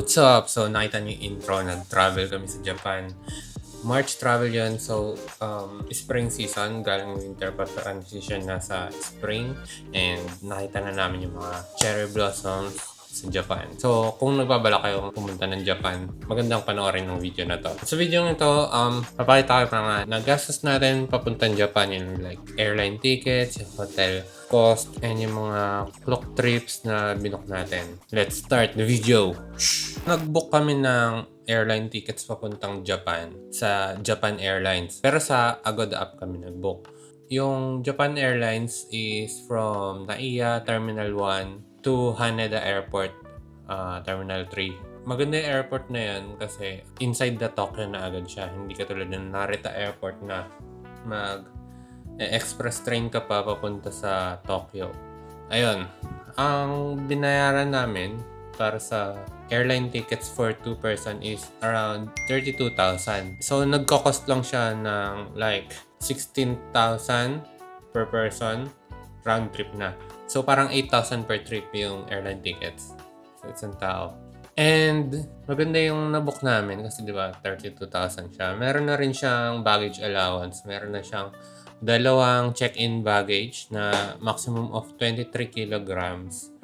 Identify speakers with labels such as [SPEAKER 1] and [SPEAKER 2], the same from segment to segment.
[SPEAKER 1] What's up? So, nakita niyo yung intro, nag-travel kami sa Japan. March travel yun. So, spring season, galing winter pa transition na sa spring. And nakita na namin yung mga cherry blossoms sa Japan. So, kung nagbabala kayong pumunta ng Japan, magandang panoorin ng video na to. Sa video nito, papakita ko na nagastos natin papuntang Japan, yung like airline tickets, yung hotel cost, and yung mga clock trips na binook natin. Let's start the video! Nag-book kami ng airline tickets papuntang Japan sa Japan Airlines. Pero sa Agoda app kami nag-book. Yung Japan Airlines is from Naiya Terminal 1 to Haneda Airport, Terminal 3. Maganda yung airport na yan kasi inside the Tokyo na agad siya. Hindi katulad ng Narita Airport na express train ka pa papunta sa Tokyo. Ayun, ang binayaran namin para sa airline tickets for 2 person is around 32,000. So, nagko-cost lang siya ng like 16,000 per person, round trip na. So, parang 8,000 per trip yung airline tickets. So, isang tao. And, maganda yung nabook namin kasi diba 32,000 siya. Meron na rin siyang baggage allowance. Meron na siyang dalawang check-in baggage na maximum of 23 kilograms.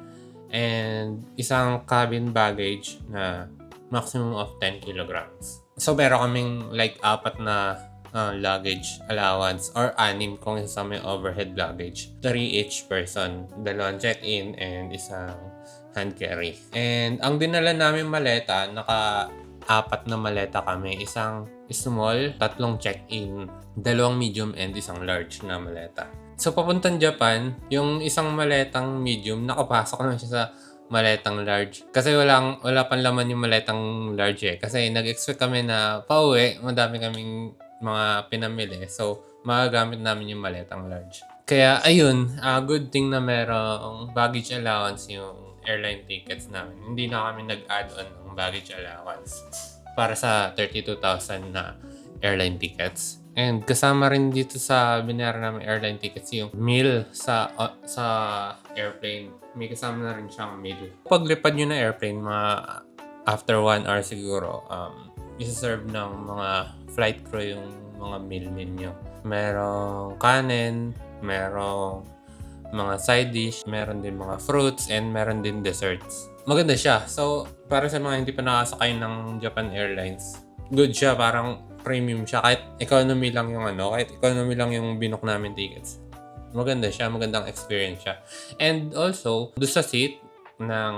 [SPEAKER 1] And isang cabin baggage na maximum of 10 kilograms. So, meron kaming like 4 na luggage allowance or 6 kung isasama yung overhead luggage. 3 each person. Dalawang check-in and isang hand carry. And ang dinala namin maleta, naka-4 na maleta kami. Isang small, 3 check-in, 2 medium and isang large na maleta. So, papuntang Japan, yung isang maletang medium, nakapasok na siya sa maletang large. Kasi wala pang laman yung maletang large eh. Kasi nag-expect kami na pauwi, madami kaming mga pinamili. So, magagamit namin yung maletang large. Kaya, ayun, good thing na merong baggage allowance yung airline tickets namin. Hindi na kami nag-add-on ng baggage allowance para sa 32,000 na airline tickets. And kasama rin dito sa binayaran namin airline tickets yung meal sa airplane. May kasama na rin siyang meal. Paglipad nyo na airplane, mga after 1 hour siguro, isa-serve ng mga flight crew yung mga meal menu. Merong kanin, merong mga side dish, meron din mga fruits, and meron din desserts. Maganda siya. So, para sa mga hindi pa nakasakay ng Japan Airlines, good siya. Parang premium siya. Kahit economy lang yung binook namin tickets. Maganda siya. Magandang experience siya. And also, doon sa seat ng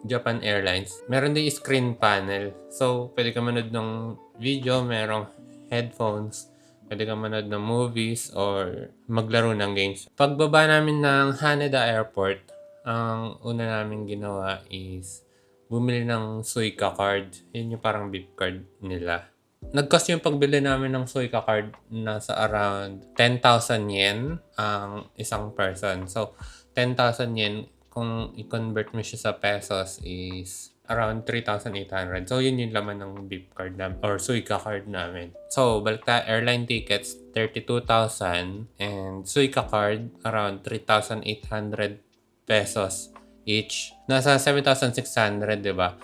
[SPEAKER 1] Japan Airlines, meron din screen panel. So, pwede ka manood ng video, merong headphones, pwede ka manood ng movies or maglaro ng games. Pagbaba namin ng Haneda Airport, ang una namin ginawa is bumili ng Suica card. Yun yung parang beep card nila. Nag-cost yung pagbili namin ng Suica card nasa around 10,000 yen ang isang person. So, 10,000 yen, kung i-convert mo siya sa pesos is around 3,800. So, yun yung laman ng beep card namin or Suica card namin. So, balik tayo, airline tickets, 32,000 and Suica card, around 3,800 pesos each. Nasa 7,600, diba?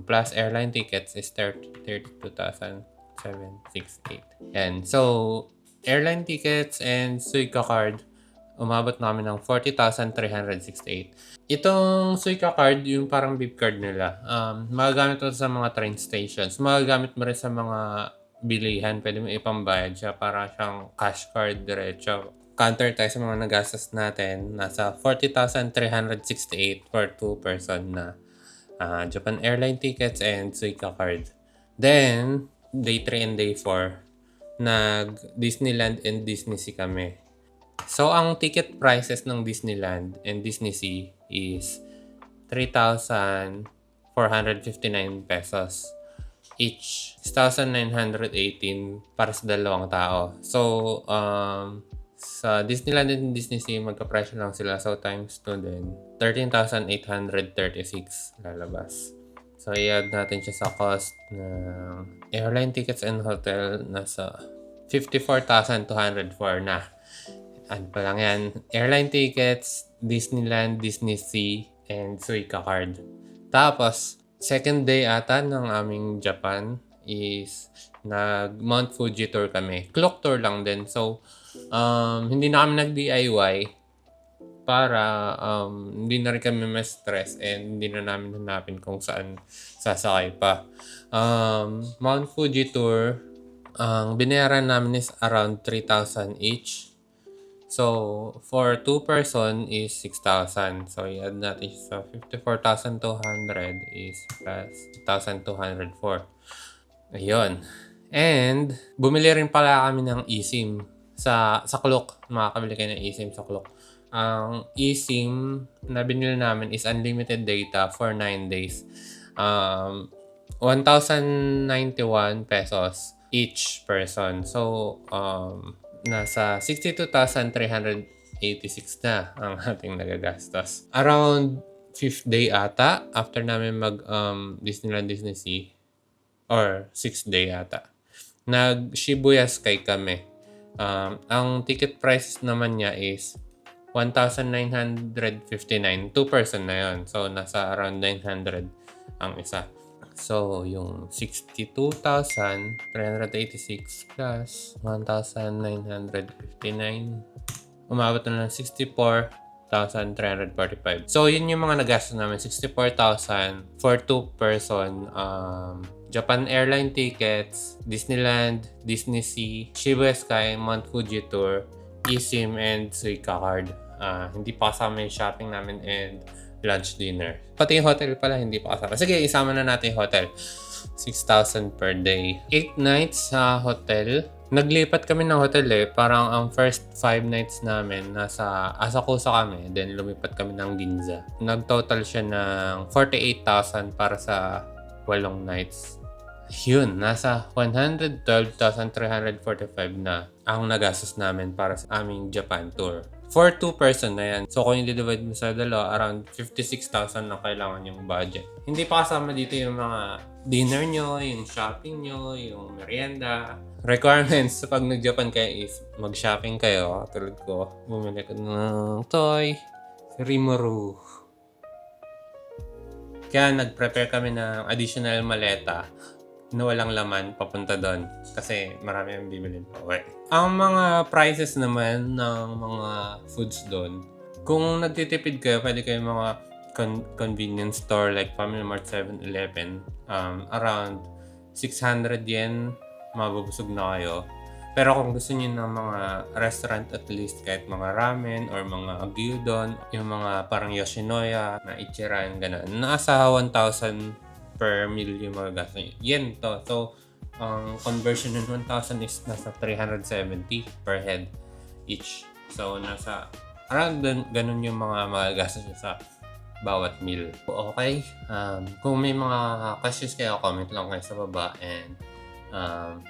[SPEAKER 1] Plus airline tickets is 32,768. And so, airline tickets and Suica card, umabot namin ng 40,368. Itong Suica card, yung parang beep card nila, magagamit mo sa mga train stations. Magagamit mo rin sa mga bilihan. Pwede mo ipambayad siya para siyang cash card diretso. Counter tayo sa mga nagastos natin. Nasa 40,368 for 2 person na Japan Airline tickets and Suica card. Then, day 3 and day 4, nag-Disneyland and Disney Sea kami. So, ang ticket prices ng Disneyland and Disney Sea is 3,459 pesos each. 6,918 para sa dalawang tao. So, sa Disneyland and Disney Sea, magka-presyo lang sila. So, times 2 din. 13,836 lalabas. So, i-add natin siya sa cost ng airline tickets and hotel. Nasa 54,204 na. Ano pa lang yan? Airline tickets, Disneyland, Disney Sea, and Suica card. Tapos, second day ata ng aming Japan is nag Mount Fuji tour kami. Clock tour lang din. So, hindi na kami nag-DIY para hindi na rin kami ma-stress and hindi na namin hanapin kung saan sasakay pa. Mount Fuji tour, ang binayaran namin is around 3,000 each. So, for 2 person is 6,000. So, i-add natin siya. So, 54,200 is plus 1,204. Ayun. And, bumili rin pala kami ng eSIM sa Klook. Makakabili kayo ng eSIM sa Klook. Ang eSIM na binili namin is unlimited data for 9 days. 1,091 pesos each person. So, nasa 62,386 na ang ating nagagastos. Around 5th day ata, after namin mag Disneyland Disney Sea, or 6th day ata, nag Shibuya Sky kami. Ang ticket price naman niya is 1,959. 2 person na yon. So, nasa around 900 ang isa. So, yung 62,386 plus 1,959, umabot na ng 64,345. So, yun yung mga nagastos namin. 64,000 for 2 person. Japan airline tickets, Disneyland, Disney Sea, Shibuya Sky, Mount Fuji tour, eSIM, and Suica card. Hindi pa kasama yung shopping namin and lunch, dinner. Pati yung hotel pala, hindi pa kasama. Sige, isama na natin yung hotel. 6,000 per day. 8 nights sa hotel. Naglipat kami ng hotel eh. Parang ang first 5 nights namin, nasa Asakusa kami. Then lumipat kami ng Ginza. Nag-total siya ng 48,000 para sa 8 nights. Yun, nasa 112,345 na ang nagastos namin para sa aming Japan tour. For 2 person na yan. So, kung i-divide mo sa dalawa, around 56,000 na kailangan yung budget. Hindi pa kasama dito yung mga dinner nyo, yung shopping nyo, yung merienda. Requirements pag nag-Japan kayo is mag-shopping kayo. Tulad ko, bumili ko ng toy, Rimuru. Kaya nag-prepare kami ng additional maleta na walang laman papunta doon kasi marami ang bibilin pa uwi. Ang mga prices naman ng mga foods doon, kung nagtitipid kayo, pwede kayo mga convenience store like Family Mart, 7-Eleven, around 600 yen, mabubusog na kayo. Pero kung gusto niyo ng mga restaurant at least, kahit mga ramen or mga gyudon, yung mga parang Yoshinoya na Ichiran, gano'n, nasa 1,000 per meal yung mga gastos nyo. Yen to. So, ang conversion ng 1,000 is nasa 370 per head each. So, nasa around ganun yung mga gastos nyo sa bawat meal. Okay. Kung may mga questions kayo, comment lang kayo sa baba. And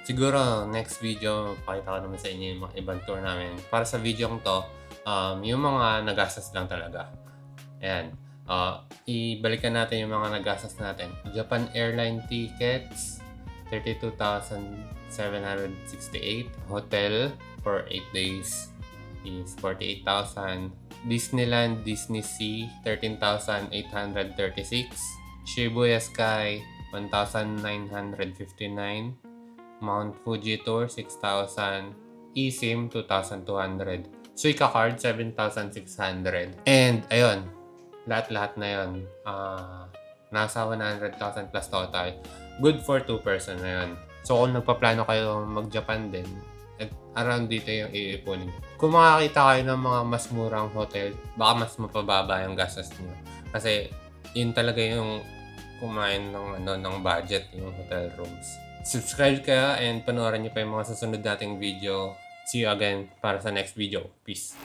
[SPEAKER 1] siguro next video, pakita ko naman sa inyo yung mga ibang tour namin. Para sa video kong to, yung mga nagastos lang talaga. Ayan. Ibalikan natin yung mga nagastos natin. Japan airline tickets, 32,768. Hotel for 8 days is 48,000. Disneyland Disney Sea, 13,836. Shibuya Sky, 1,959. Mount Fuji Tour, 6,000. eSIM, 2,200. Suica card, 7,600. And ayun, lahat-lahat na yun, nasa 100,000 plus total. Good for 2 person na yun. So, kung nagpaplano kayo mag-Japan din, around dito yung iipunin. Kung makakita kayo ng mga mas murang hotel, baka mas mapababa yung gastos nyo. Kasi, yun talaga yung kumain ng budget, yung hotel rooms. Subscribe kayo and panoorin nyo pa yung mga susunod nating video. See you again para sa next video. Peace!